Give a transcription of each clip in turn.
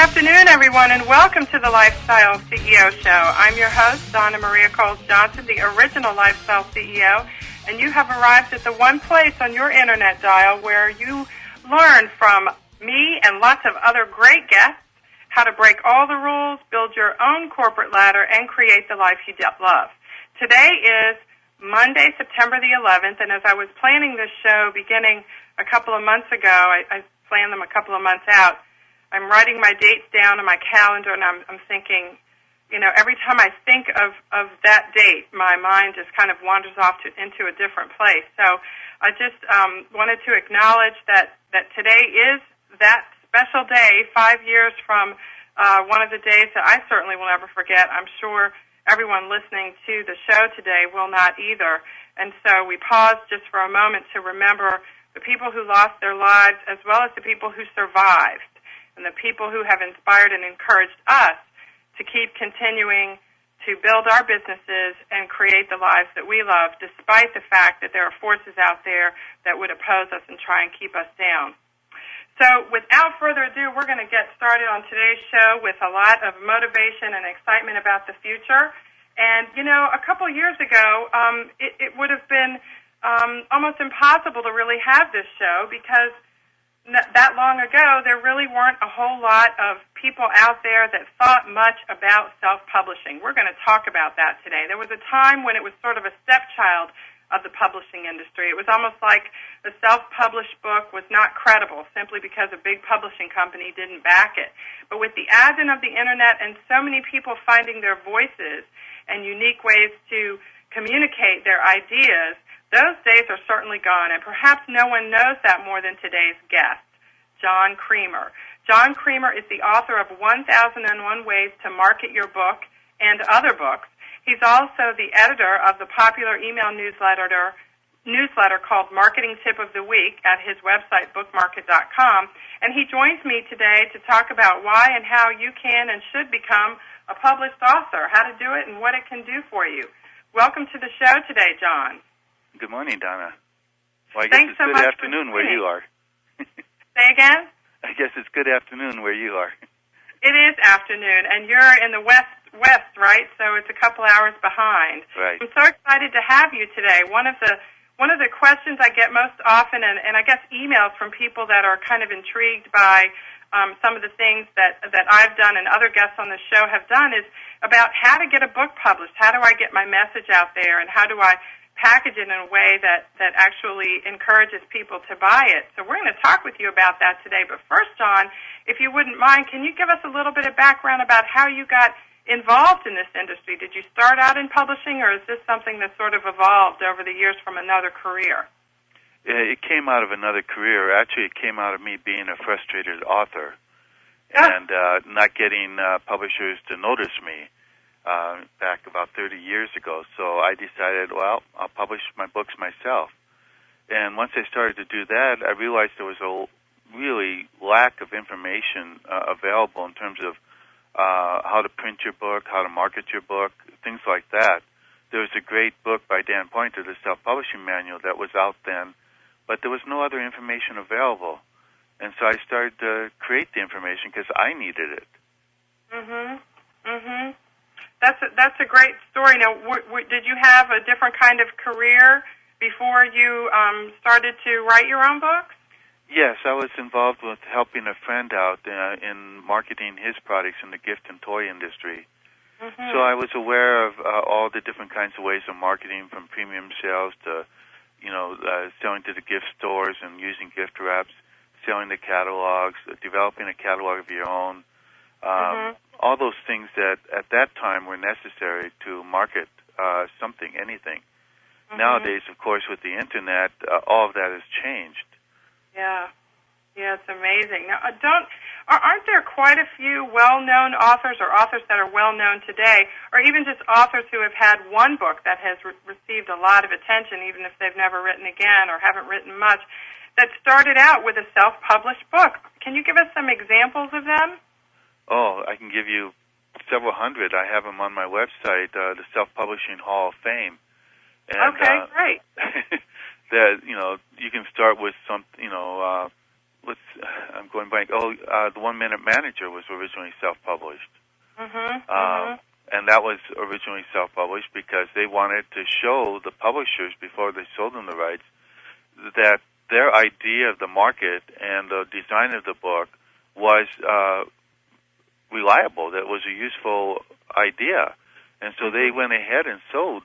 afternoon, everyone, and welcome to the Lifestyle CEO Show. I'm your host, Donna Maria Coles Johnson, the original Lifestyle CEO, and you have arrived at the one place on your internet dial where you learn from me and lots of other great guests how to break all the rules, build your own corporate ladder, and create the life you love. Today is Monday, September the 11th, and as I was planning this show beginning a couple of months ago, I planned them a couple of months out, I'm writing my dates down on my calendar, and I'm thinking, you know, every time I think of that date, my mind just kind of wanders off into a different place. So I just wanted to acknowledge that today is that special day, 5 years from one of the days that I certainly will never forget. I'm sure everyone listening to the show today will not either. And so we pause just for a moment to remember the people who lost their lives as well as the people who survived, and the people who have inspired and encouraged us to keep continuing to build our businesses and create the lives that we love, despite the fact that there are forces out there that would oppose us and try and keep us down. So without further ado, we're going to get started on today's show with a lot of motivation and excitement about the future. And, you know, a couple years ago, it would have been almost impossible to really have this show because that long ago, there really weren't a whole lot of people out there that thought much about self-publishing. We're going to talk about that today. There was a time when it was sort of a stepchild of the publishing industry. It was almost like the self-published book was not credible simply because a big publishing company didn't back it. But with the advent of the Internet and so many people finding their voices and unique ways to communicate their ideas, those days are certainly gone, and perhaps no one knows that more than today's guest, John Kremer. John Kremer is the author of 1001 Ways to Market Your Book and other books. He's also the editor of the popular email newsletter called Marketing Tip of the Week at his website, bookmarket.com, and he joins me today to talk about why and how you can and should become a published author, how to do it, and what it can do for you. Welcome to the show today, John. Good morning, Donna. Well, I guess it's good afternoon where you are. Say again? I guess it's good afternoon where you are. It is afternoon, and you're in the west, right? So it's a couple hours behind. Right. I'm so excited to have you today. One of the questions I get most often, and I guess emails from people that are kind of intrigued by some of the things that I've done and other guests on the show have done, is about how to get a book published. How do I get my message out there, and how do I package it in a way that actually encourages people to buy it. So we're going to talk with you about that today. But first, John, if you wouldn't mind, can you give us a little bit of background about how you got involved in this industry? Did you start out in publishing, or is this something that sort of evolved over the years from another career? It came out of another career. Actually, it came out of me being a frustrated author and not getting publishers to notice me. Back about 30 years ago. So I decided, well, I'll publish my books myself. And once I started to do that, I realized there was a really lack of information available in terms of how to print your book, how to market your book, things like that. There was a great book by Dan Poynter, the Self-Publishing Manual, that was out then, but there was no other information available. And so I started to create the information because I needed it. That's a great story. Now, did you have a different kind of career before you started to write your own books? Yes, I was involved with helping a friend out in marketing his products in the gift and toy industry. So I was aware of all the different kinds of ways of marketing, from premium sales to, selling to the gift stores and using gift wraps, selling the catalogs, developing a catalog of your own. All those things that at that time were necessary to market something, anything. Nowadays, of course, with the Internet, all of that has changed. Yeah, it's amazing. Now, aren't there quite a few well-known authors or authors that are well-known today, or even just authors who have had one book that has received a lot of attention, even if they've never written again or haven't written much, that started out with a self-published book? Can you give us some examples of them? Oh, I can give you several hundred. I have them on my website, the Self-Publishing Hall of Fame. And, okay, great. that you can start with some, I'm going blank. The 1 Minute Manager was originally self-published. And that was originally self-published because they wanted to show the publishers before they sold them the rights that their idea of the market and the design of the book was reliable, that it was a useful idea. And so they went ahead and sold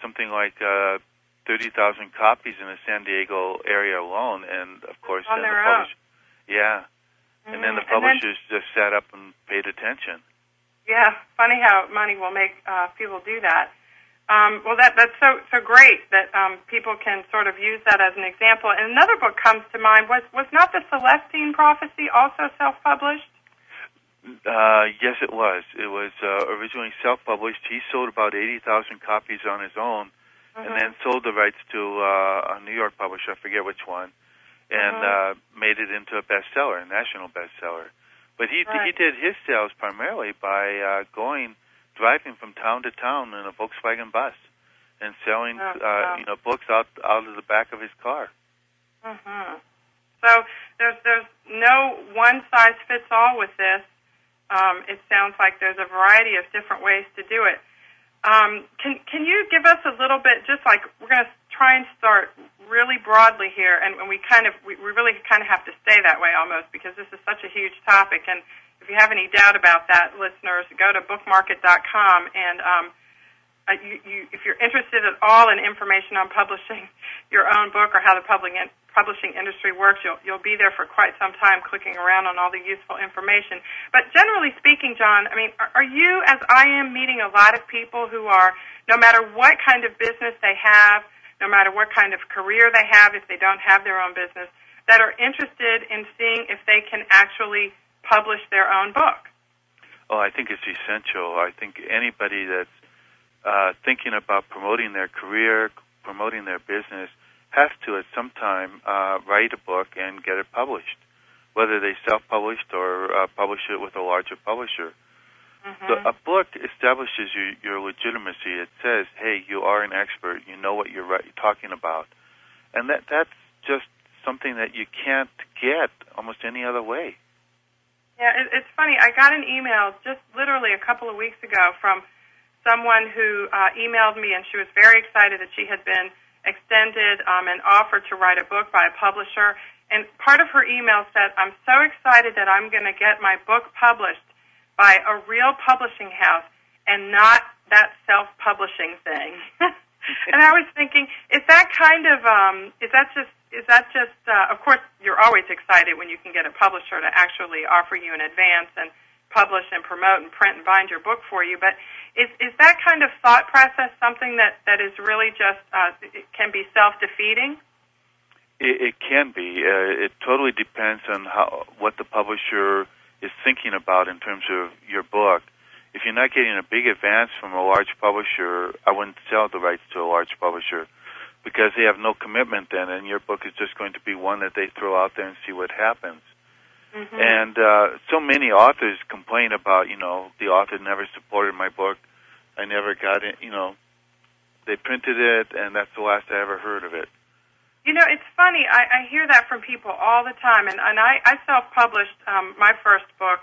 something like 30,000 copies in the San Diego area alone, and of course, on their own. And then the publishers just sat up and paid attention. Yeah, funny how money will make people do that. Well, that's so great that people can sort of use that as an example. And another book comes to mind. Was not the Celestine Prophecy also self-published? Yes, it was. It was originally self-published. He sold about 80,000 copies on his own, and then sold the rights to a New York publisher, I forget which one, and made it into a bestseller, a national bestseller. But he did his sales primarily by driving from town to town in a Volkswagen bus and selling books out of the back of his car. So there's no one size fits all with this. It sounds like there's a variety of different ways to do it. Can you give us a little bit, just like we're going to try and start really broadly here, and we really kind of have to stay that way almost because this is such a huge topic. And if you have any doubt about that, listeners, go to bookmarket.com, and if you're interested at all in information on publishing your own book or how the publishing industry works, you'll be there for quite some time clicking around on all the useful information. But generally speaking, John, I mean, are you, as I am, meeting a lot of people who are, no matter what kind of business they have, no matter what kind of career they have, if they don't have their own business, that are interested in seeing if they can actually publish their own book? Oh, I think it's essential. I think anybody that's thinking about promoting their career, promoting their business, has to at some time write a book and get it published, whether they self-published or publish it with a larger publisher. So a book establishes your legitimacy. It says, hey, you are an expert. You know what you're talking about. And that's just something that you can't get almost any other way. Yeah, it's funny. I got an email just literally a couple of weeks ago from someone who emailed me, and she was very excited that she had been extended and offered to write a book by a publisher. And part of her email said, I'm so excited that I'm going to get my book published by a real publishing house and not that self-publishing thing. And I was thinking, is that just, of course, you're always excited when you can get a publisher to actually offer you in advance and publish and promote and print and bind your book for you, but is that kind of thought process something that is really just, it can be self-defeating? It can be. It totally depends on what the publisher is thinking about in terms of your book. If you're not getting a big advance from a large publisher, I wouldn't sell the rights to a large publisher because they have no commitment then, and your book is just going to be one that they throw out there and see what happens. And so many authors complain about, the author never supported my book. I never got it, they printed it, and that's the last I ever heard of it. It's funny. I hear that from people all the time, and I self-published my first book,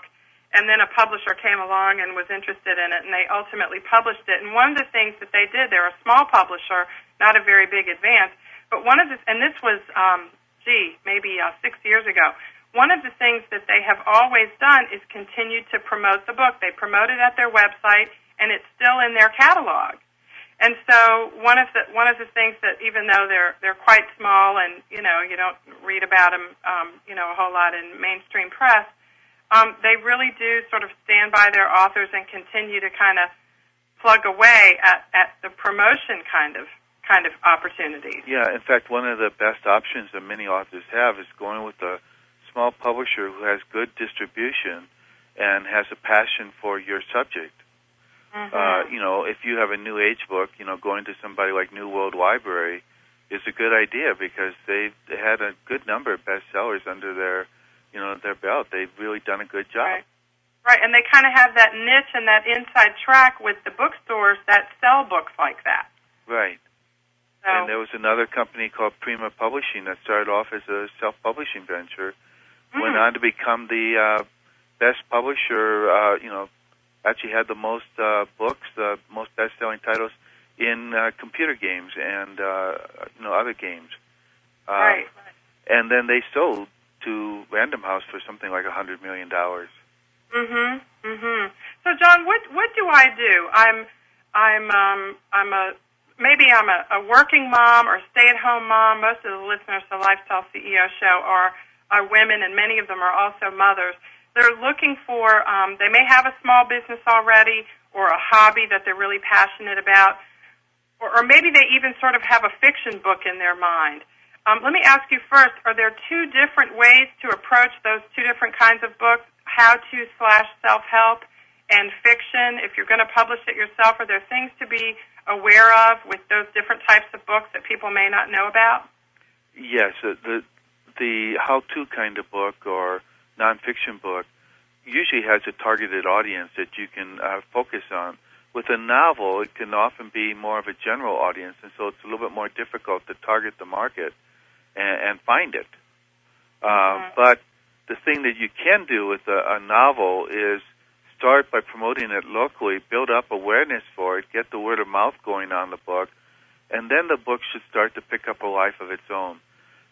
and then a publisher came along and was interested in it, and they ultimately published it. And one of the things that they did, they're a small publisher, not a very big advance, but and this was, maybe 6 years ago. One of the things that they have always done is continue to promote the book. They promote it at their website, and it's still in their catalog. And so one of the things that, even though they're quite small and you don't read about them a whole lot in mainstream press, they really do sort of stand by their authors and continue to kind of plug away at the promotion kind of opportunities. Yeah, in fact, one of the best options that many authors have is going with a small publisher who has good distribution and has a passion for your subject. If you have a new age book, going to somebody like New World Library is a good idea because they've had a good number of bestsellers under their belt. They've really done a good job. Right, and they kind of have that niche and that inside track with the bookstores that sell books like that. Right. So, and there was another company called Prima Publishing that started off as a self-publishing venture, Went on to become the best publisher. Actually had the most books, the most best-selling titles in computer games and other games. Right. And then they sold to Random House for something like $100 million. So, John, what do I do? Maybe I'm a working mom or stay-at-home mom. Most of the listeners to the Lifestyle CEO Show are women, and many of them are also mothers. They're looking for, they may have a small business already or a hobby that they're really passionate about, or maybe they even sort of have a fiction book in their mind. Let me ask you first, are there two different ways to approach those two different kinds of books, how-to/self-help and fiction? If you're going to publish it yourself, are there things to be aware of with those different types of books that people may not know about? Yes, the how-to kind of book or nonfiction book usually has a targeted audience that you can focus on. With a novel, it can often be more of a general audience, and so it's a little bit more difficult to target the market and find it. But the thing that you can do with a novel is start by promoting it locally, build up awareness for it, get the word of mouth going on the book, and then the book should start to pick up a life of its own.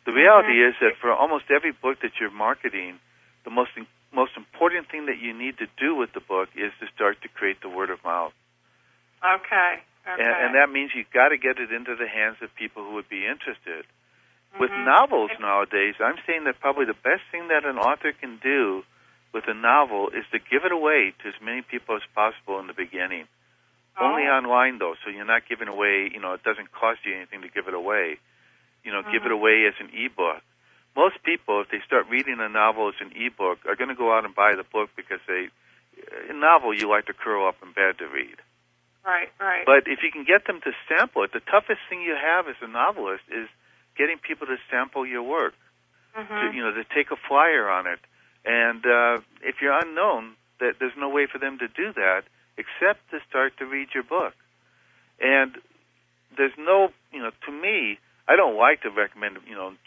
The reality is that for almost every book that you're marketing, the most important thing that you need to do with the book is to start to create the word of mouth. Okay. And that means you've got to get it into the hands of people who would be interested. With novels nowadays, I'm saying that probably the best thing that an author can do with a novel is to give it away to as many people as possible in the beginning. Only online, though, so you're not giving away, it doesn't cost you anything to give it away. Give it away as an e-book. Most people, if they start reading a novel as an e-book, are going to go out and buy the book because a novel you like to curl up in bed to read. Right. But if you can get them to sample it, the toughest thing you have as a novelist is getting people to sample your work, to take a flyer on it. And if you're unknown, there's no way for them to do that except to start to read your book. And there's no, to me, I don't like to recommend,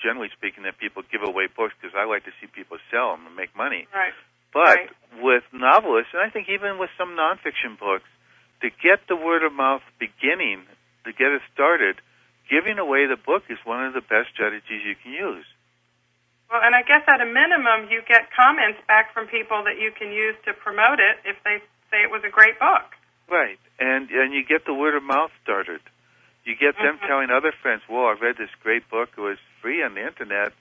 generally speaking, that people give away books because I like to see people sell them and make money. Right. But with novelists, and I think even with some nonfiction books, to get the word of mouth beginning, to get it started, giving away the book is one of the best strategies you can use. Well, and I guess at a minimum, you get comments back from people that you can use to promote it if they say it was a great book. Right, and you get the word of mouth started. You get them telling other friends, "Whoa, I read this great book. It was free on the internet.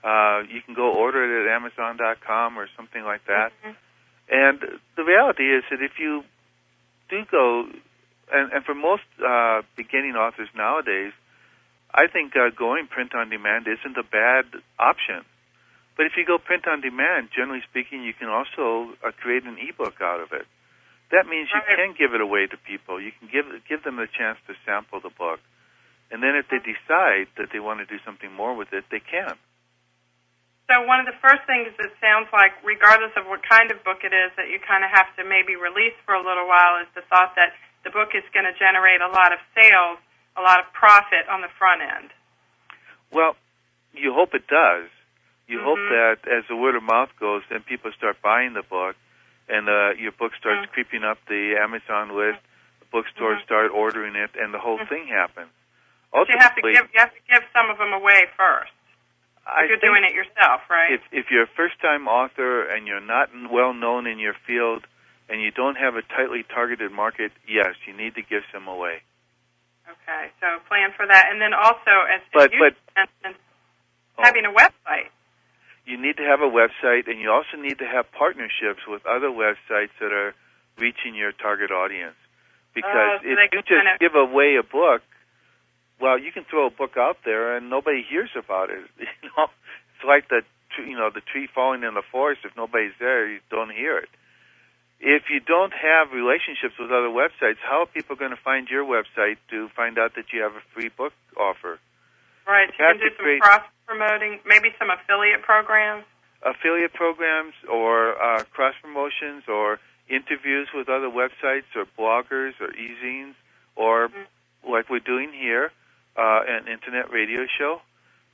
You can go order it at Amazon.com or something like that." And the reality is that if you do go, and for most beginning authors nowadays, I think going print on demand isn't a bad option. But if you go print on demand, generally speaking, you can also create an ebook out of it. That means you can give it away to people. You can give them the chance to sample the book. And then if they decide that they want to do something more with it, they can. So one of the first things it sounds like, regardless of what kind of book it is, that you kind of have to maybe release for a little while is the thought that the book is going to generate a lot of sales, a lot of profit on the front end. Well, you hope it does. You hope that as the word of mouth goes, then people start buying the book, and your book starts creeping up the Amazon list, the bookstores start ordering it, and the whole thing happens. But you have to give some of them away first. If you're doing it yourself, right? If you're a first-time author and you're not well known in your field and you don't have a tightly targeted market, yes, you need to give some away. Okay, so plan for that. And then also, as you mentioned, having a website. You need to have a website, and you also need to have partnerships with other websites that are reaching your target audience. Because if you just give away a book, well, you can throw a book out there and nobody hears about it. It's like the tree falling in the forest. If nobody's there, you don't hear it. If you don't have relationships with other websites, how are people going to find your website to find out that you have a free book offer? Right. You can do some cross-promoting, maybe some affiliate programs. Affiliate programs or cross-promotions or interviews with other websites or bloggers or e-zines or like we're doing here, an internet radio show.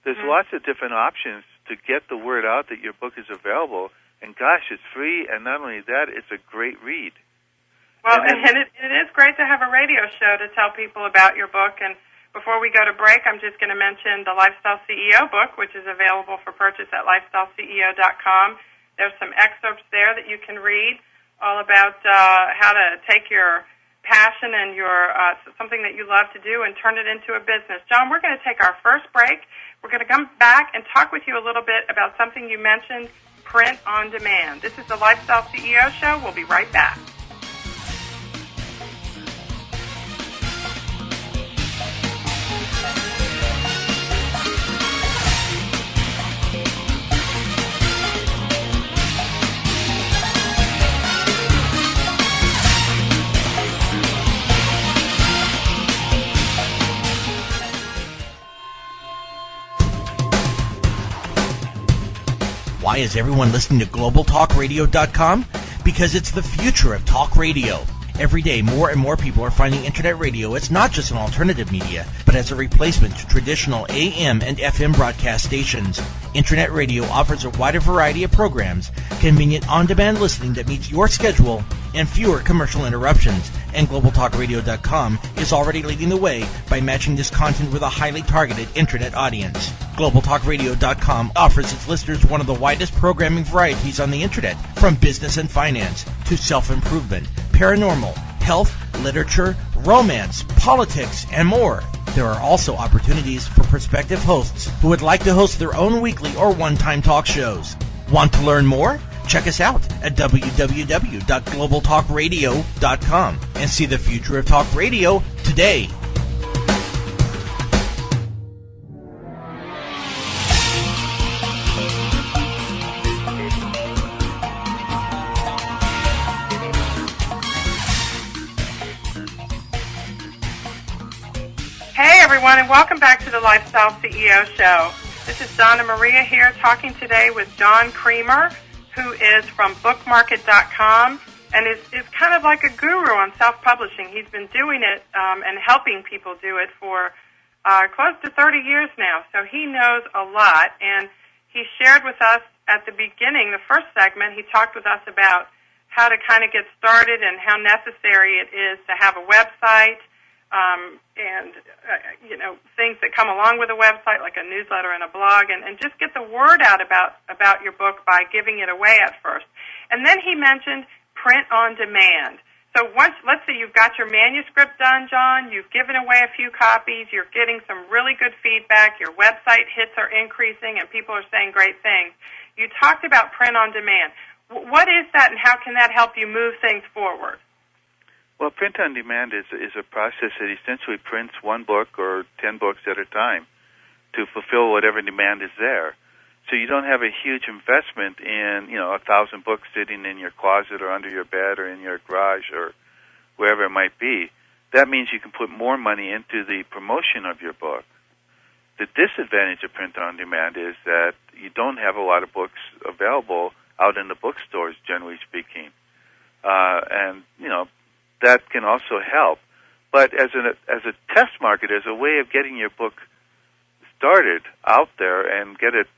There's lots of different options to get the word out that your book is available. And gosh, it's free, and not only that, it's a great read. Well, and it is great to have a radio show to tell people about your book. And before we go to break, I'm just going to mention the Lifestyle CEO book, which is available for purchase at lifestyleceo.com. There's some excerpts there that you can read all about how to take your passion and your something that you love to do and turn it into a business. John, we're going to take our first break. We're going to come back and talk with you a little bit about something you mentioned, print on demand. This is the Lifestyle CEO Show. We'll be right back. Why is everyone listening to GlobalTalkRadio.com? Because it's the future of talk radio. Every day, more and more people are finding Internet radio as not just an alternative media, but as a replacement to traditional AM and FM broadcast stations. Internet radio offers a wider variety of programs, convenient on-demand listening that meets your schedule, and fewer commercial interruptions. And GlobalTalkRadio.com is already leading the way by matching this content with a highly targeted Internet audience. GlobalTalkRadio.com offers its listeners one of the widest programming varieties on the Internet, from business and finance to self-improvement, paranormal, health, literature, romance, politics, and more. There are also opportunities for prospective hosts who would like to host their own weekly or one-time talk shows. Want to learn more? Check us out at www.globaltalkradio.com and see the future of talk radio today. Hey, everyone, and welcome back to the Lifestyle CEO Show. This is Donna Maria here talking today with John Kremer, who is from bookmarket.com and is kind of like a guru on self-publishing. He's been doing it and helping people do it for close to 30 years now, so he knows a lot. And he shared with us at the beginning, the first segment, he talked with us about how to kind of get started and how necessary it is to have a website, and things that come along with a website, like a newsletter and a blog, and just get the word out about your book by giving it away at first. And then he mentioned print on demand. So once, let's say you've got your manuscript done, John, you've given away a few copies, you're getting some really good feedback, your website hits are increasing, and people are saying great things. You talked about print on demand. What is that, and how can that help you move things forward? Well, print on demand is a process that essentially prints one book or 10 books at a time to fulfill whatever demand is there. So you don't have a huge investment in, 1,000 books sitting in your closet or under your bed or in your garage or wherever it might be. That means you can put more money into the promotion of your book. The disadvantage of print on demand is that you don't have a lot of books available out in the bookstores, generally speaking. That can also help. But as a test market, as a way of getting your book started out there and get it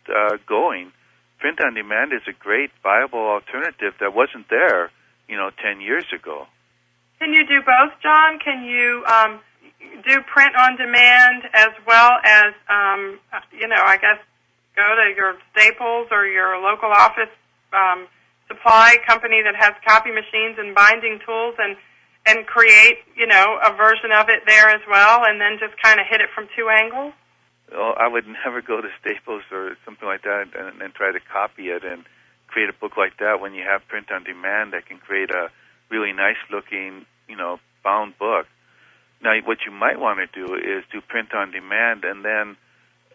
going, print on demand is a great, viable alternative that wasn't there, 10 years ago. Can you do both, John? Can you do print on demand as well as, I guess, go to your Staples or your local office supply company that has copy machines and binding tools and create, a version of it there as well, and then just kind of hit it from two angles? Well, I would never go to Staples or something like that and try to copy it and create a book like that when you have print on demand that can create a really nice-looking, bound book. Now, what you might want to do is do print on demand, and then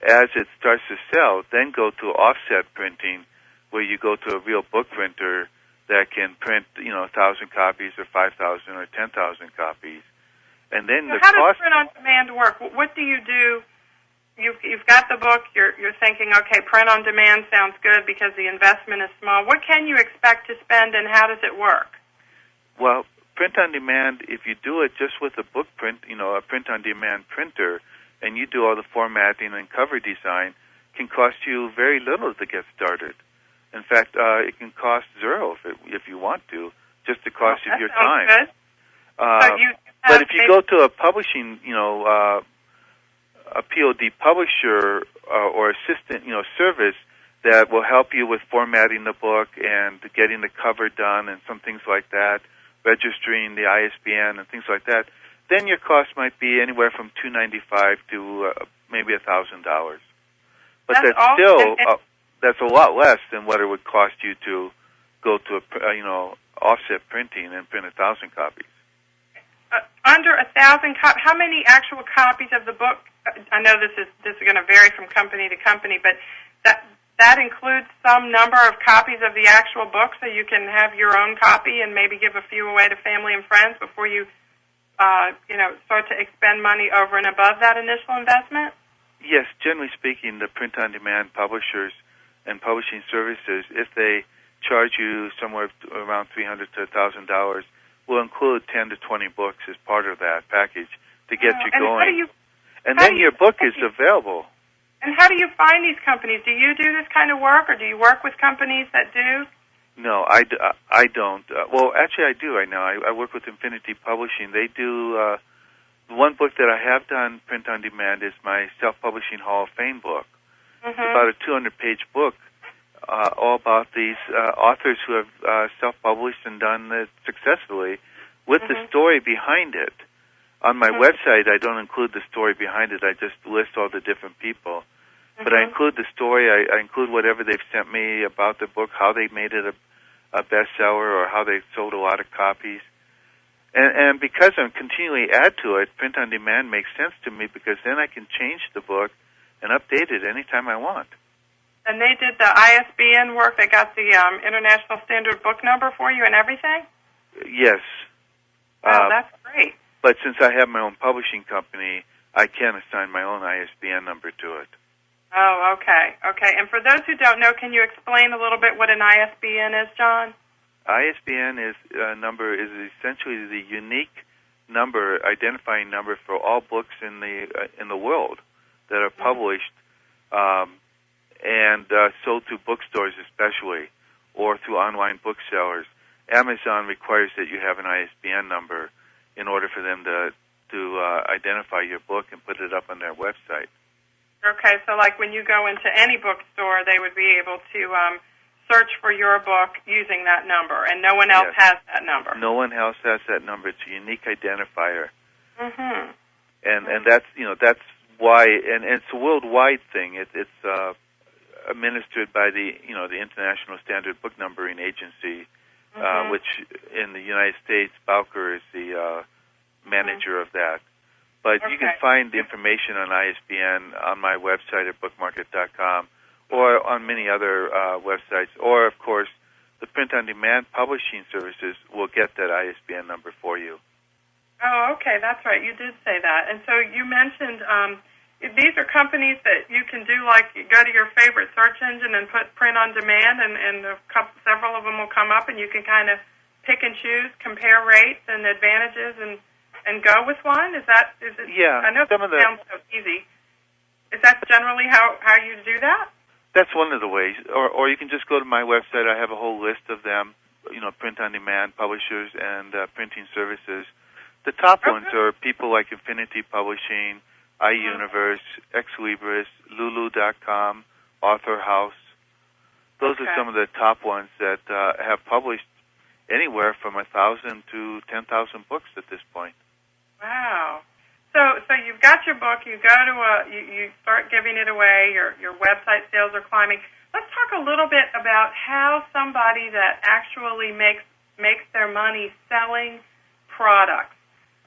as it starts to sell, then go to offset printing, where you go to a real book printer that can print, 1,000 copies or 5,000 or 10,000 copies. And then so how does print on demand work? What do you do? You've got the book. You're thinking, okay, print on demand sounds good because the investment is small. What can you expect to spend, and how does it work? Well, print on demand, if you do it just with a book print, a print on demand printer, and you do all the formatting and cover design, can cost you very little to get started. In fact, it can cost zero if you want to, just the cost of your time. Good. But if you go to a publishing, a POD publisher or assistant, service that will help you with formatting the book and getting the cover done and some things like that, registering the ISBN and things like that, then your cost might be anywhere from $295 to maybe $1,000. But that's still that's a lot less than what it would cost you to go to offset printing and print 1,000 copies. Under 1,000 copies, how many actual copies of the book? I know this is going to vary from company to company, but that includes some number of copies of the actual book, so you can have your own copy and maybe give a few away to family and friends before you start to expend money over and above that initial investment. Yes, generally speaking, the print-on-demand publishers and publishing services, if they charge you somewhere around $300 to $1,000, will include 10 to 20 books as part of that package to get you going. And then your book is available. And how do you find these companies? Do you do this kind of work, or do you work with companies that do? No, I don't. Well, actually, I do right now. I work with Infinity Publishing. They do. The one book that I have done print on demand is my Self-Publishing Hall of Fame book. Mm-hmm. It's about a 200-page book, all about these authors who have self-published and done it successfully, with the story behind it. On my website, I don't include the story behind it. I just list all the different people. But I include the story. I include whatever they've sent me about the book, how they made it a bestseller, or how they sold a lot of copies. And because I continually add to it, print on demand makes sense to me, because then I can change the book and update it anytime I want. And they did the ISBN work. They got the International Standard Book Number for you and everything? Yes. Oh, that's great. But since I have my own publishing company, I can assign my own ISBN number to it. Oh, okay. Okay. And for those who don't know, can you explain a little bit what an ISBN is, John? ISBN is essentially the unique number, identifying number for all books in the world that are published and sold through bookstores, especially, or through online booksellers. Amazon requires that you have an ISBN number in order for them to identify your book and put it up on their website. Okay, so like when you go into any bookstore, they would be able to search for your book using that number, and no one else has that number. No one else has that number. It's a unique identifier. Mm-hmm. And that's why, and it's a worldwide thing. It's administered by the International Standard Book Numbering Agency, which in the United States, Bowker is the manager of that. But you can find the information on ISBN on my website at bookmarket.com, or on many other websites, or, of course, the print-on-demand publishing services will get that ISBN number for you. Oh, okay, that's right. You did say that. And so you mentioned these are companies that you can do, like you go to your favorite search engine and put print-on-demand, and several of them will come up, and you can kind of pick and choose, compare rates and advantages, and go with one? Is it? Yeah. I know that sounds so easy. Is that generally how you do that? That's one of the ways. Or you can just go to my website. I have a whole list of them, print-on-demand publishers and printing services. The top ones are people like Infinity Publishing, iUniverse, Ex Libris, Lulu.com, Author House. Those are some of the top ones that have published anywhere from 1,000 to 10,000 books at this point. Wow. So you've got your book, you go to you start giving it away, your website sales are climbing. Let's talk a little bit about how somebody that actually makes their money selling products.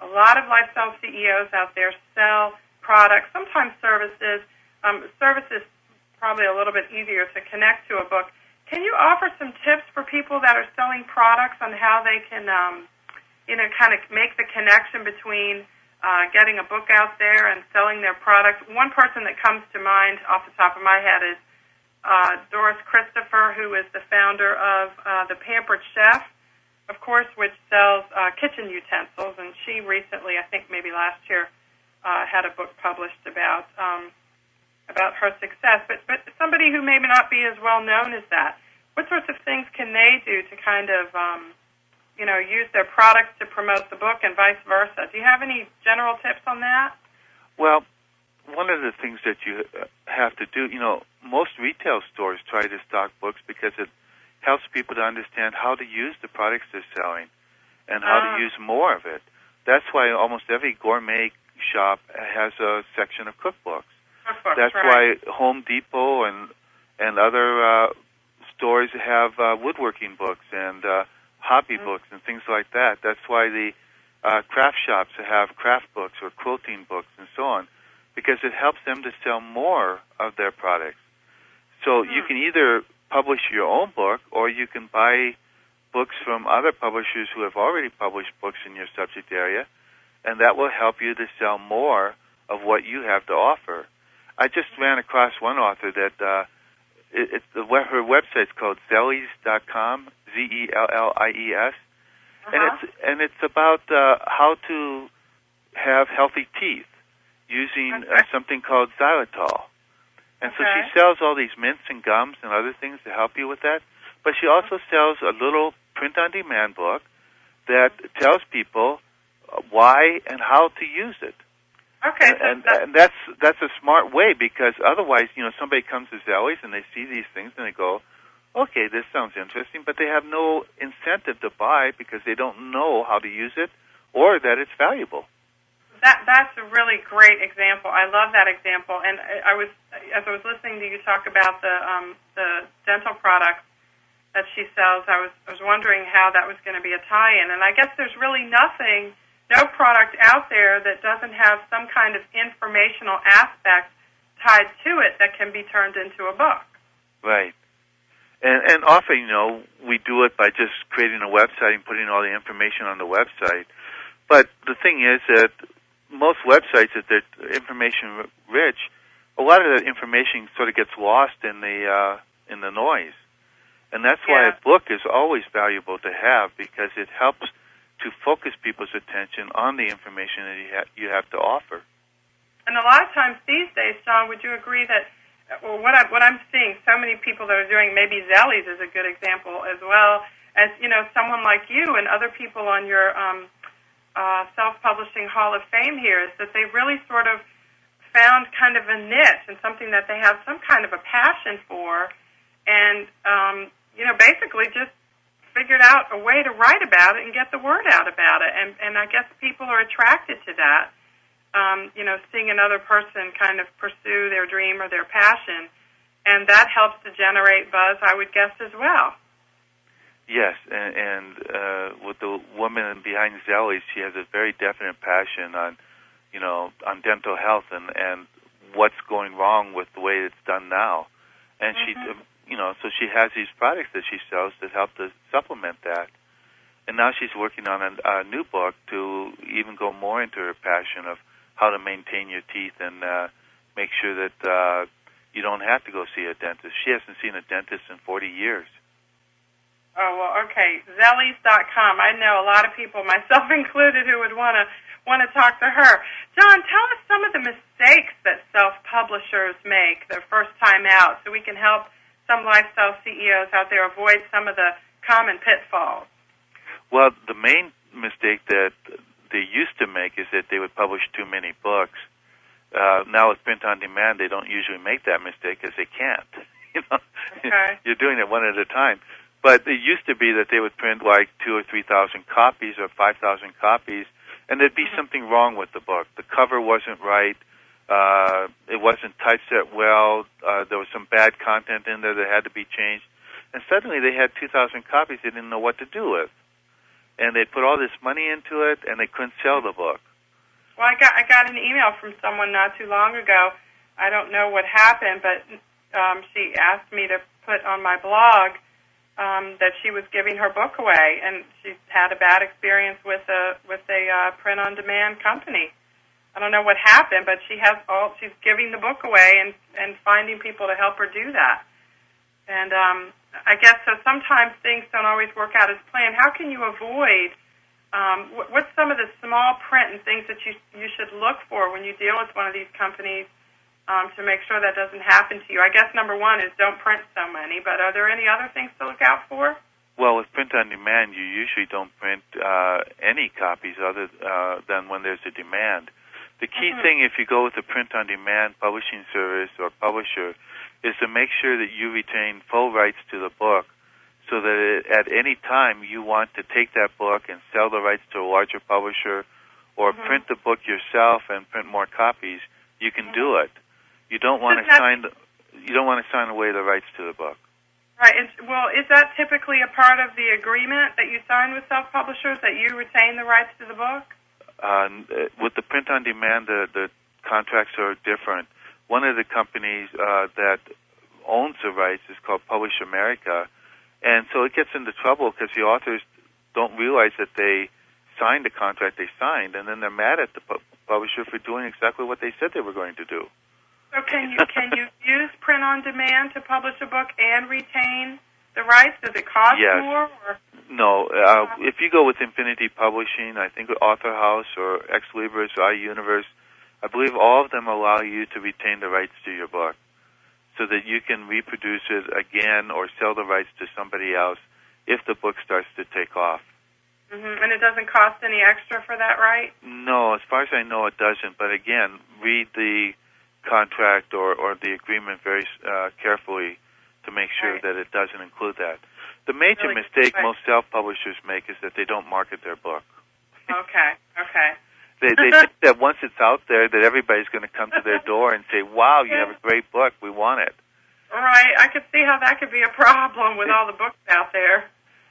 A lot of lifestyle CEOs out there sell products, sometimes services. Services probably a little bit easier to connect to a book. Can you offer some tips for people that are selling products on how they can, kind of make the connection between getting a book out there and selling their product? One person that comes to mind off the top of my head is Doris Christopher, who is the founder of The Pampered Chef, of course, which sells kitchen utensils. And she recently, I think maybe last year, had a book published about about her success. But somebody who maybe not be as well known as that, what sorts of things can they do to kind of, use their products to promote the book and vice versa? Do you have any general tips on that? Well, one of the things that you have to do, most retail stores try to stock books because it helps people to understand how to use the products they're selling and how to use more of it. That's why almost every gourmet shop has a section of cookbooks. That's right. why Home Depot and other stores have woodworking books and hobby books and things like that. That's why the craft shops have craft books or quilting books and so on, because it helps them to sell more of their products. So you can either publish your own book, or you can buy books from other publishers who have already published books in your subject area, and that will help you to sell more of what you have to offer. I just ran across one author that her website's called Zellies.com, Zellies, and it's about how to have healthy teeth using something called xylitol. And so she sells all these mints and gums and other things to help you with that. But she also sells a little print-on-demand book that tells people why and how to use it. Okay, and that's a smart way, because otherwise, somebody comes to Zellies and they see these things and they go, okay, this sounds interesting, but they have no incentive to buy because they don't know how to use it or that it's valuable. That's a really great example. I love that example. And as I was listening to you talk about the dental products that she sells, I was wondering how that was going to be a tie-in. And I guess there's really no product out there that doesn't have some kind of informational aspect tied to it that can be turned into a book. Right. And often, we do it by just creating a website and putting all the information on the website. But the thing is that most websites, if they're information rich, a lot of that information sort of gets lost in the noise. And that's why a book is always valuable to have, because it helps to focus people's attention on the information that you have to offer. And a lot of times these days, John, would you agree that, what I'm seeing, so many people that are doing, maybe Zellies is a good example, as well as, someone like you and other people on your self-publishing Hall of Fame here, is that they really sort of found kind of a niche and something that they have some kind of a passion for, and, basically just figured out a way to write about it and get the word out about it. And I guess people are attracted to that, seeing another person kind of pursue their dream or their passion, and that helps to generate buzz, I would guess, as well. Yes, and with the woman behind Zellies, she has a very definite passion on dental health and what's going wrong with the way it's done now. And so she has these products that she sells that help to supplement that. And now she's working on a new book to even go more into her passion of how to maintain your teeth and make sure that you don't have to go see a dentist. She hasn't seen a dentist in 40 years. Oh, well, okay. Zellies.com. I know a lot of people, myself included, who would want to talk to her. John, tell us some of the mistakes that self-publishers make their first time out, so we can help some lifestyle CEOs out there avoid some of the common pitfalls. Well, the main mistake that they used to make is that they would publish too many books. Now with print on demand, they don't usually make that mistake because they can't. Okay. You're doing it one at a time. But it used to be that they would print like 2,000 or 3,000 copies or 5,000 copies, and there'd be something wrong with the book. The cover wasn't right. It wasn't typeset well. There was some bad content in there that had to be changed. And suddenly they had 2,000 copies they didn't know what to do with. And they put all this money into it, and they couldn't sell the book. Well, I got an email from someone not too long ago. I don't know what happened, but she asked me to put on my blog that she was giving her book away, and she's had a bad experience with a print-on-demand company. I don't know what happened, but she's giving the book away and finding people to help her do that. And I guess so sometimes things don't always work out as planned. How can you avoid, what's some of the small print and things that you should look for when you deal with one of these companies to make sure that doesn't happen to you? I guess number one is don't print so many, but are there any other things to look out for? Well, with print on demand, you usually don't print any copies other than when there's a demand. The key thing, if you go with a print on demand publishing service or publisher, is to make sure that you retain full rights to the book, so that at any time you want to take that book and sell the rights to a larger publisher, or print the book yourself and print more copies, you can do it. You don't want to sign away the rights to the book. Right. Well, is that typically a part of the agreement that you sign with self-publishers, that you retain the rights to the book? With the print on demand, the contracts are different. One of the companies that owns the rights is called Publish America, and so it gets into trouble because the authors don't realize that they signed the contract they signed, and then they're mad at the publisher for doing exactly what they said they were going to do. So can you use print on demand to publish a book and retain the rights? Does it cost more? Or? No. If you go with Infinity Publishing, I think Author House or Ex Libris or iUniverse, I believe all of them allow you to retain the rights to your book so that you can reproduce it again or sell the rights to somebody else if the book starts to take off. And it doesn't cost any extra for that, right? No, as far as I know, it doesn't. But again, read the contract or the agreement very carefully to make sure that it doesn't include that. The major mistake most self-publishers make is that they don't market their book. Okay. They think that once it's out there, that everybody's going to come to their door and say, wow, you have a great book, we want it. Right, I could see how that could be a problem with all the books out there.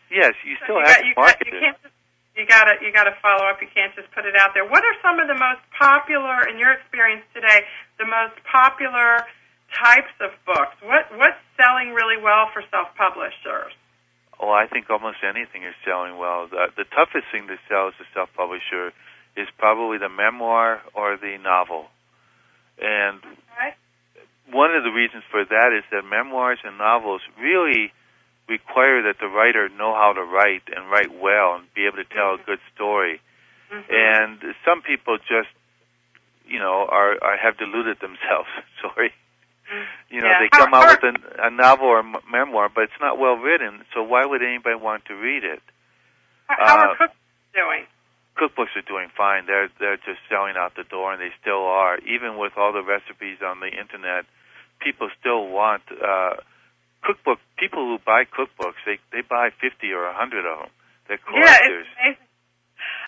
Yes, you still have to market it. You got to follow up. You can't just put it out there. What are some of the most popular, in your experience today, the most popular types of books? What's selling really well for self-publishers? Oh, I think almost anything is selling well. The toughest thing to sell as a self-publisher is probably the memoir or the novel. And one of the reasons for that is that memoirs and novels really require that the writer know how to write and write well and be able to tell a good story. And some people just, have deluded themselves. Sorry. They come out with a novel or memoir, but it's not well written, so why would anybody want to read it? How are cookbooks doing? Cookbooks are doing fine. They're just selling out the door, and they still are. Even with all the recipes on the Internet, people still want cookbook. People who buy cookbooks, they buy 50 or 100 of them. They're collectors. Yeah, it's amazing.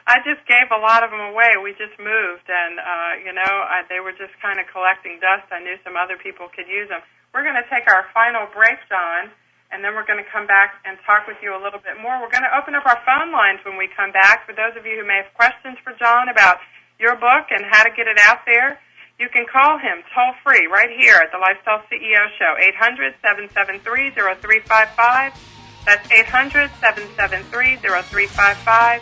I just gave a lot of them away. We just moved, and they were just kind of collecting dust. I knew some other people could use them. We're going to take our final break, John, and then we're going to come back and talk with you a little bit more. We're going to open up our phone lines when we come back. For those of you who may have questions for John about your book and how to get it out there, you can call him toll-free right here at the Lifestyle CEO Show, 800-773-0355. That's 800-773-0355.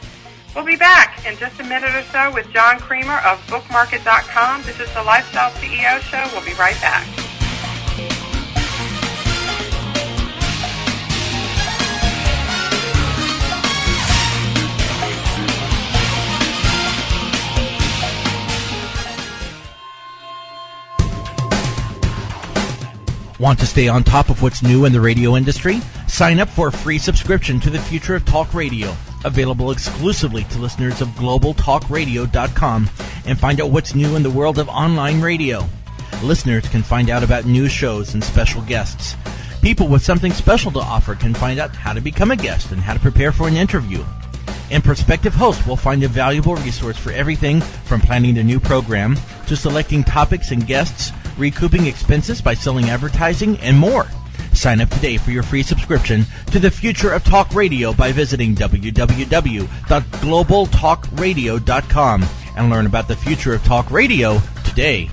We'll be back in just a minute or so with John Kremer of bookmarket.com. This is the Lifestyle CEO Show. We'll be right back. Want to stay on top of what's new in the radio industry? Sign up for a free subscription to the Future of Talk Radio, available exclusively to listeners of globaltalkradio.com, and find out what's new in the world of online radio. Listeners can find out about new shows and special guests. People with something special to offer can find out how to become a guest and how to prepare for an interview. And prospective hosts will find a valuable resource for everything from planning a new program to selecting topics and guests, recouping expenses by selling advertising, and more. Sign up today for your free subscription to the Future of Talk Radio by visiting www.globaltalkradio.com and learn about the future of talk radio today.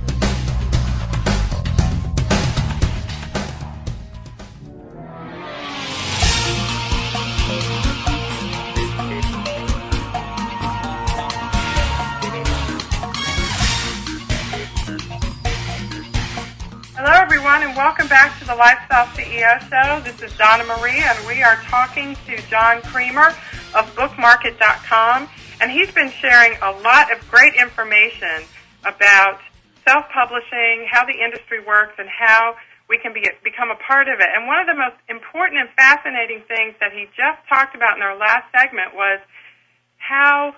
And welcome back to the Lifestyle CEO Show. This is Donna Marie, and we are talking to John Kremer of bookmarket.com, and he's been sharing a lot of great information about self-publishing, how the industry works, and how we can become a part of it. And one of the most important and fascinating things that he just talked about in our last segment was how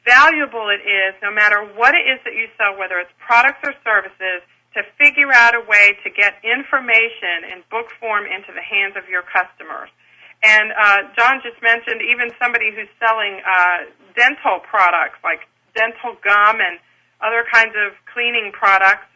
valuable it is, no matter what it is that you sell, whether it's products or services, to figure out a way to get information in book form into the hands of your customers. And John just mentioned even somebody who's selling dental products like dental gum and other kinds of cleaning products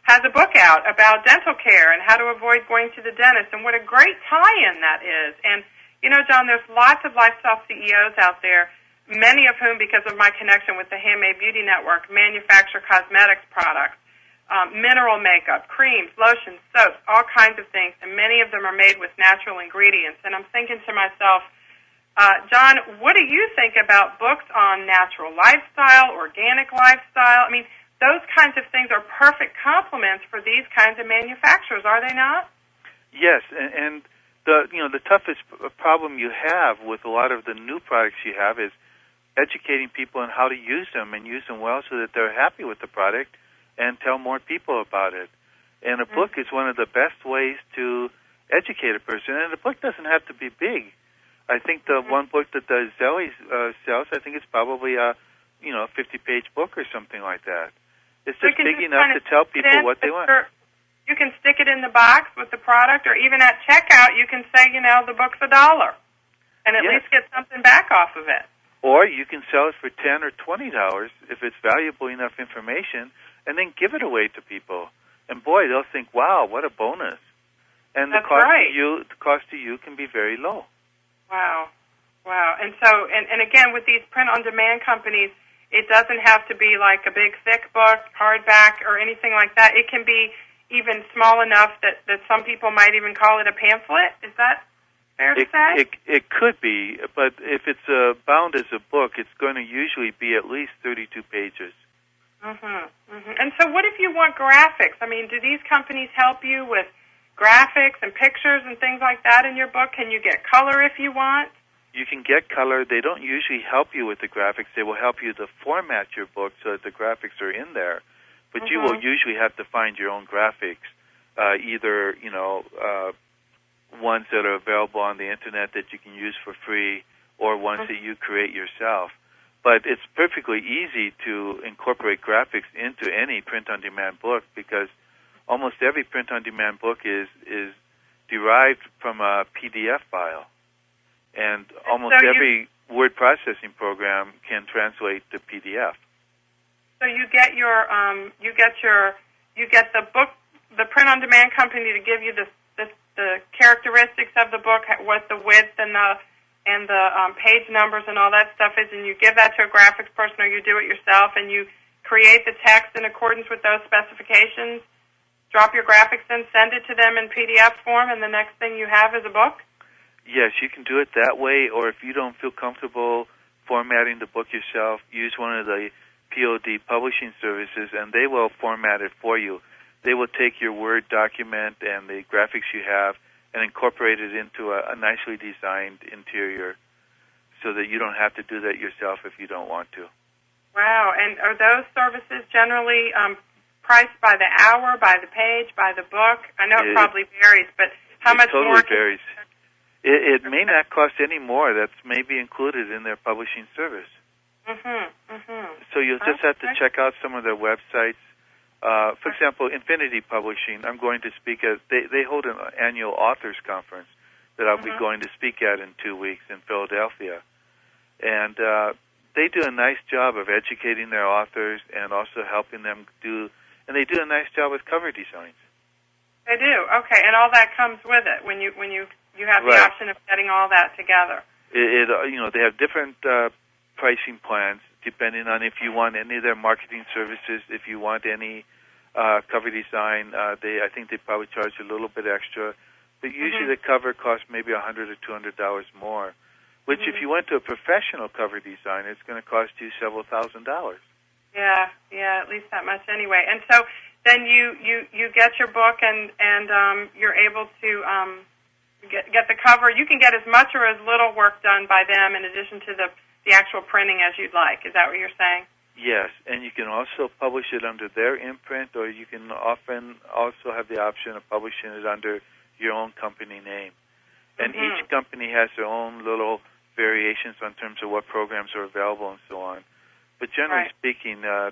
has a book out about dental care and how to avoid going to the dentist, and what a great tie-in that is. And, you know, John, there's lots of lifestyle CEOs out there, many of whom, because of my connection with the Handmade Beauty Network, manufacture cosmetics products, mineral makeup, creams, lotions, soaps, all kinds of things, and many of them are made with natural ingredients. And I'm thinking to myself, John, what do you think about books on natural lifestyle, organic lifestyle? I mean, those kinds of things are perfect complements for these kinds of manufacturers, are they not? Yes, and the toughest problem you have with a lot of the new products you have is educating people on how to use them and use them well so that they're happy with the product and tell more people about it. And a book is one of the best ways to educate a person, and the book doesn't have to be big. I think the one book that Zoe sells, I think it's probably a 50-page book or something like that. It's just big enough to tell people what they want. You can stick it in the box with the product, or even at checkout, you can say, the book's $1, and at least get something back off of it. Or you can sell it for $10 or $20 if it's valuable enough information, and then give it away to people. And boy, they'll think, wow, what a bonus. And the cost to you can be very low. Wow. And so, and again, with these print-on-demand companies, it doesn't have to be like a big, thick book, hardback, or anything like that. It can be even small enough that some people might even call it a pamphlet. Is that fair to say? It could be, but if it's bound as a book, it's going to usually be at least 32 pages. And so what if you want graphics? I mean, do these companies help you with graphics and pictures and things like that in your book? Can you get color if you want? You can get color. They don't usually help you with the graphics. They will help you to format your book so that the graphics are in there. But you will usually have to find your own graphics, either, ones that are available on the Internet that you can use for free, or ones that you create yourself. But it's perfectly easy to incorporate graphics into any print-on-demand book, because almost every print-on-demand book is derived from a PDF file. And almost every word processing program can translate to PDF. So you get the book, the print-on-demand company to give you the characteristics of the book, what the width and the page numbers and all that stuff is, and you give that to a graphics person, or you do it yourself, and you create the text in accordance with those specifications, drop your graphics in, send it to them in PDF form, and the next thing you have is a book? Yes, you can do it that way, or if you don't feel comfortable formatting the book yourself, use one of the POD publishing services, and they will format it for you. They will take your Word document and the graphics you have and incorporate it into a nicely designed interior so that you don't have to do that yourself if you don't want to. Wow, and are those services generally priced by the hour, by the page, by the book? I know it probably varies, but how much more? It totally varies. It may not cost any more. That's maybe included in their publishing service. So you'll just have to check out some of their websites. For example, Infinity Publishing, I'm going to speak at, they hold an annual authors conference that I'll be going to speak at in 2 weeks in Philadelphia. And they do a nice job of educating their authors and also helping them and they do a nice job with cover designs. They do, okay, and all that comes with it when you have the option of getting all that together. They have different pricing plans depending on if you want any of their marketing services, if you want any cover design. I think they probably charge a little bit extra, but usually the cover costs maybe $100 or $200 more. Which, if you went to a professional cover design, it's going to cost you several $1,000s. Yeah, at least that much anyway. And so then you get your book and you're able to get the cover. You can get as much or as little work done by them in addition to the actual printing as you'd like. Is that what you're saying? Yes, and you can also publish it under their imprint, or you can often also have the option of publishing it under your own company name. And each company has their own little variations in terms of what programs are available and so on. But generally speaking, there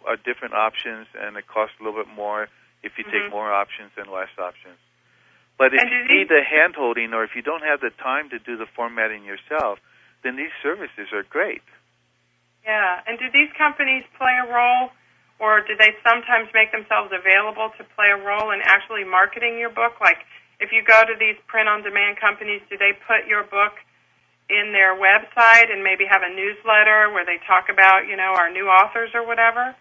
are different options, and it costs a little bit more if you take more options and less options. But if you need the hand-holding, or if you don't have the time to do the formatting yourself, then these services are great. Yeah, and do these companies play a role, or do they sometimes make themselves available to play a role in actually marketing your book? Like, if you go to these print-on-demand companies, do they put your book in their website and maybe have a newsletter where they talk about, our new authors or whatever?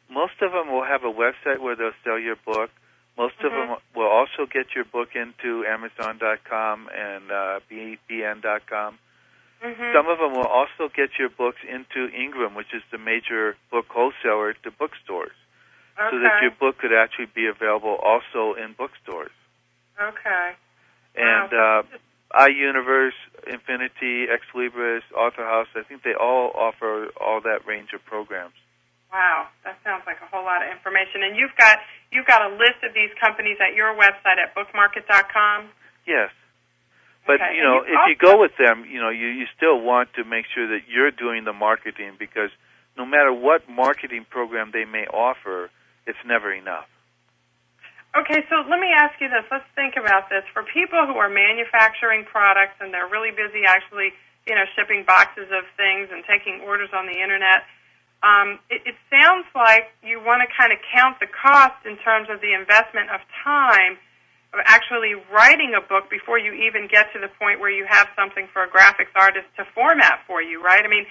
Most of them will have a website where they'll sell your book. Most of them will also get your book into Amazon.com and BN.com. Some of them will also get your books into Ingram, which is the major book wholesaler to bookstores, so that your book could actually be available also in bookstores. Okay. And iUniverse, Infinity, Ex Libris, Author House, I think they all offer all that range of programs. Wow, that sounds like a whole lot of information. And you've got a list of these companies at your website at bookmarket.com? Yes. But, okay. If you go with them, you still want to make sure that you're doing the marketing, because no matter what marketing program they may offer, it's never enough. Okay, so let me ask you this. Let's think about this. For people who are manufacturing products and they're really busy actually, shipping boxes of things and taking orders on the Internet, it sounds like you want to kind of count the cost in terms of the investment of time of actually writing a book before you even get to the point where you have something for a graphics artist to format for you, right? I mean,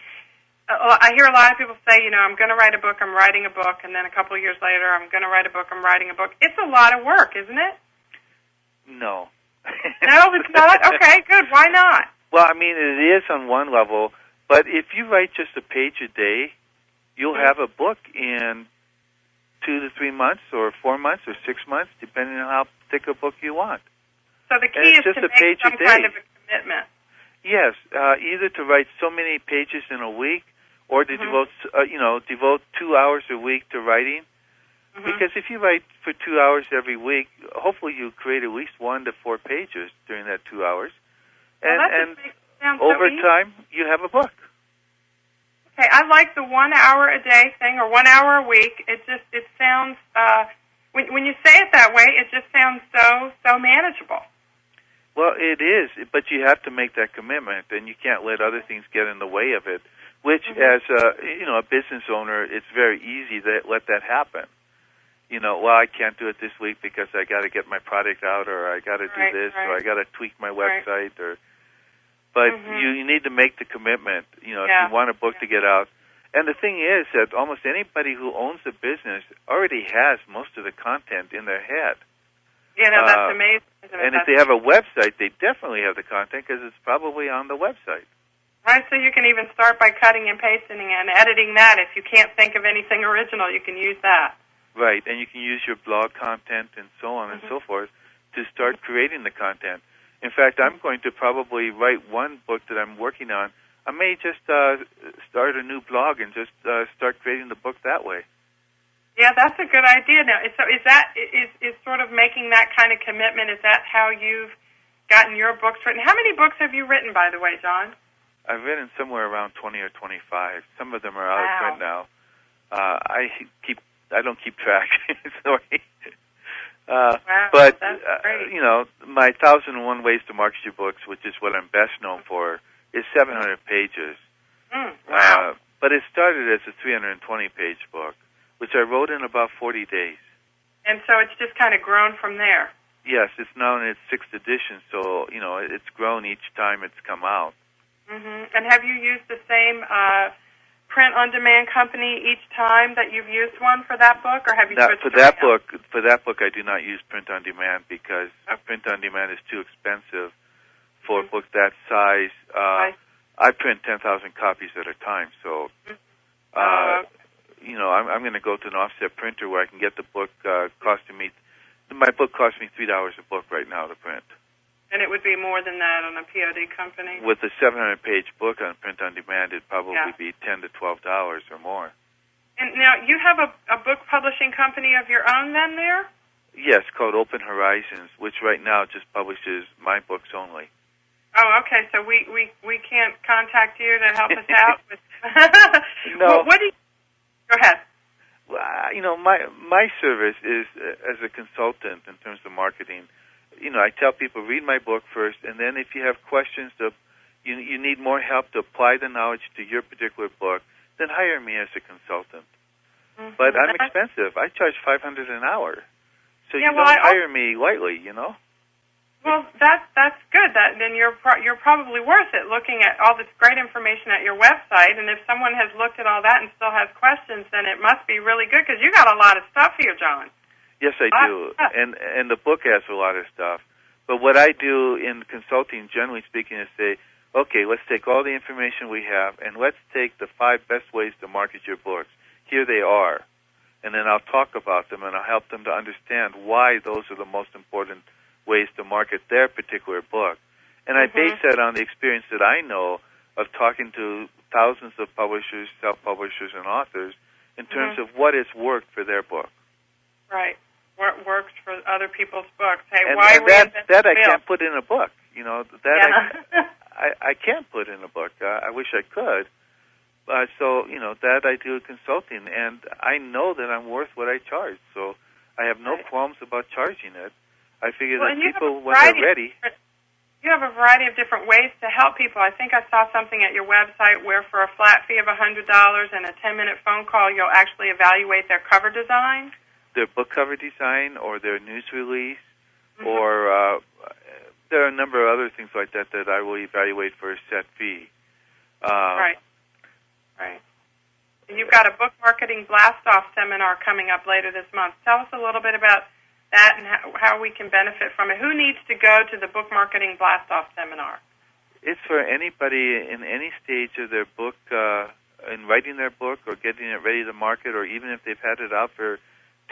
I hear a lot of people say, I'm going to write a book, I'm writing a book, and then a couple of years later, I'm going to write a book, I'm writing a book. It's a lot of work, isn't it? No. No, it's not? Okay, good. Why not? Well, I mean, it is on one level, but if you write just a page a day, you'll have a book in 2 to 3 months or 4 months or 6 months, depending on how thick a book you want. So the key is to make some kind of a commitment. Yes, either to write so many pages in a week, or to devote 2 hours a week to writing. Because if you write for 2 hours every week, hopefully you create at least 1 to 4 pages during that 2 hours, and over time you have a book. Okay, I like the 1 hour a day thing, or 1 hour a week. It sounds when you say it that way, it just sounds so manageable. Well, it is, but you have to make that commitment, and you can't let other things get in the way of it. Which, as a business owner, it's very easy to let that happen. Well, I can't do it this week because I got to get my product out, or I got to do this, or I got to tweak my website, But you need to make the commitment, if you want a book to get out. And the thing is that almost anybody who owns a business already has most of the content in their head. That's amazing. And if they have a website, they definitely have the content because it's probably on the website. Right, so you can even start by cutting and pasting and editing that. If you can't think of anything original, you can use that. Right, and you can use your blog content and so on and so forth to start creating the content. In fact, I'm going to probably write one book that I'm working on. I may just start a new blog and just start creating the book that way. Yeah, that's a good idea. Now, so is sort of making that kind of commitment, is that how you've gotten your books written? How many books have you written, by the way, John? I've written somewhere around 20 or 25. Some of them are out of print now. I don't keep track. Sorry. But my 1001 Ways to Market Your Books, which is what I'm best known for, is 700 pages. Wow. But it started as a 320-page book, which I wrote in about 40 days. And so it's just kind of grown from there. Yes, it's now in its 6th edition, so it's grown each time it's come out. And have you used the same print-on-demand company each time that you've used one for that book, or have you switched for that book? For that book, I do not use print-on-demand because print-on-demand is too expensive for a book that size. I print 10,000 copies at a time, so I'm going to go to an offset printer where I can get the book costing me. My book costs me $3 a book right now to print. And it would be more than that on a POD company? With a 700-page book on print on demand, it'd probably be $10 to $12 or more. And now, you have a book publishing company of your own then there? Yes, called Open Horizons, which right now just publishes my books only. Oh, okay. So we can't contact you to help us out? No. What do you... Go ahead. Well, my service is as a consultant in terms of marketing. I tell people, read my book first, and then if you have questions, you need more help to apply the knowledge to your particular book, then hire me as a consultant. Mm-hmm. But I'm expensive. I charge $500 an hour. So you don't hire me lightly, Well, that's good. Then you're probably worth it, looking at all this great information at your website. And if someone has looked at all that and still has questions, then it must be really good, because you got a lot of stuff here, John. Yes, I do. And the book has a lot of stuff. But what I do in consulting, generally speaking, is say, okay, let's take all the information we have, and let's take the 5 best ways to market your books. Here they are. And then I'll talk about them, and I'll help them to understand why those are the most important ways to market their particular book. And I base that on the experience that I know of talking to thousands of publishers, self-publishers, and authors in terms of what has worked for their book. Right. What works for other people's books. Hey, and why that I can't put in a book. I can't put in a book. I wish I could. So that I do consulting, and I know that I'm worth what I charge. So I have no qualms about charging it. I figure that people, when they're ready... You have a variety of different ways to help people. I think I saw something at your website where for a flat fee of $100 and a 10-minute phone call, you'll actually evaluate their cover design. Their book cover design, or their news release, or there are a number of other things like that that I will evaluate for a set fee. Right. And you've got a book marketing blast-off seminar coming up later this month. Tell us a little bit about that and how we can benefit from it. Who needs to go to the book marketing blast-off seminar? It's for anybody in any stage of their book, in writing their book or getting it ready to market, or even if they've had it out for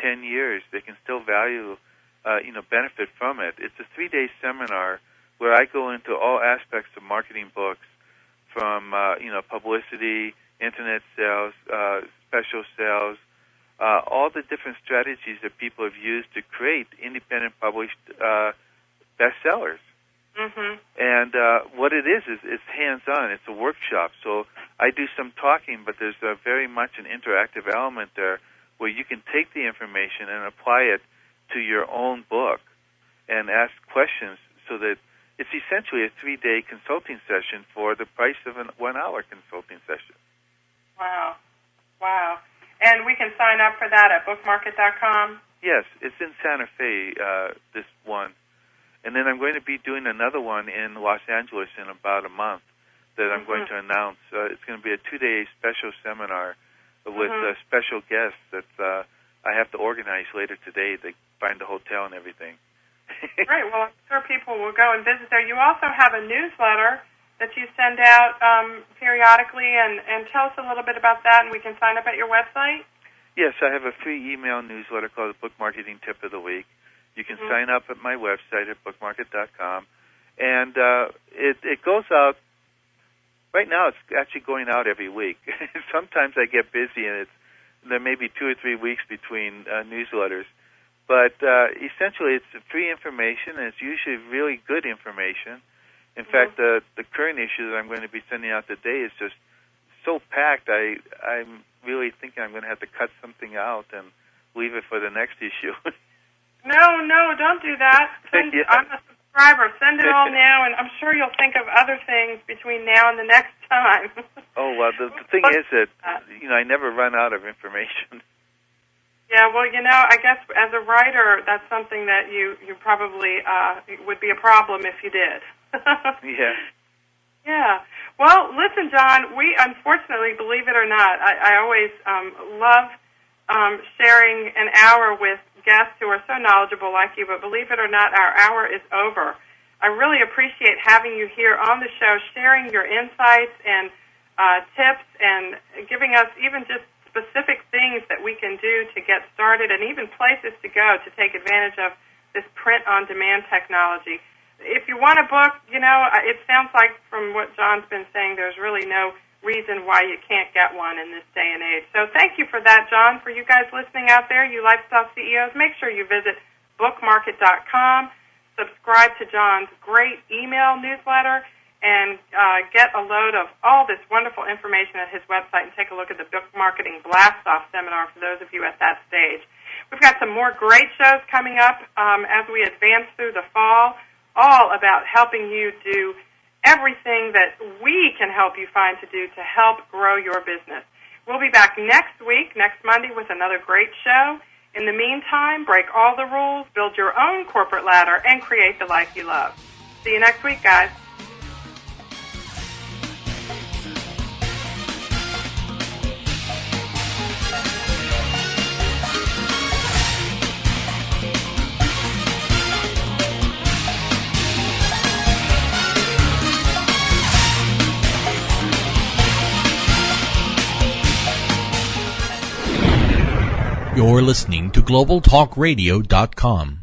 10 years, they can still benefit from it. It's a 3-day seminar where I go into all aspects of marketing books, from publicity, internet sales, special sales, all the different strategies that people have used to create independent published bestsellers. And what it is it's hands-on. It's a workshop. So I do some talking, but there's very much an interactive element there where you can take the information and apply it to your own book and ask questions, so that it's essentially a 3-day consulting session for the price of a 1-hour consulting session. Wow. And we can sign up for that at bookmarket.com? Yes, it's in Santa Fe, this one. And then I'm going to be doing another one in Los Angeles in about a month that I'm going to announce. It's going to be a 2-day special seminar with special guests that I have to organize later today to find the hotel and everything. Great. Well, I'm sure people will go and visit there. You also have a newsletter that you send out periodically, and tell us a little bit about that, and we can sign up at your website? Yes, I have a free email newsletter called the Book Marketing Tip of the Week. You can sign up at my website at bookmarket.com, and it goes out. Right now, it's actually going out every week. Sometimes I get busy, and there may be 2 or 3 weeks between newsletters. But essentially, it's free information, and it's usually really good information. In fact, the current issue that I'm going to be sending out today is just so packed, I'm really thinking I'm going to have to cut something out and leave it for the next issue. No, don't do that. I'm a subscriber. Send it all now, and I'm sure you'll think of other things between now and the next time. Oh, well, the thing is that, I never run out of information. Yeah, well, I guess as a writer, that's something that you probably would be a problem if you did. Yeah. Well, listen, John, we unfortunately, believe it or not, I always love sharing an hour with guests who are so knowledgeable like you, but believe it or not, our hour is over. I really appreciate having you here on the show, sharing your insights and tips, and giving us even just specific things that we can do to get started, and even places to go to take advantage of this print-on-demand technology. if you want a book, it sounds like from what John's been saying, there's really no reason why you can't get one in this day and age. So thank you for that, John. For you guys listening out there, you lifestyle CEOs, make sure you visit bookmarket.com, subscribe to John's great email newsletter, and get a load of all this wonderful information at his website, and take a look at the Book Marketing Blast-Off Seminar for those of you at that stage. We've got some more great shows coming up as we advance through the fall, all about helping you do everything that we can help you find to do to help grow your business. We'll be back next week, next Monday, with another great show. In the meantime, break all the rules, build your own corporate ladder, and create the life you love. See you next week, guys. You're listening to GlobalTalkRadio.com.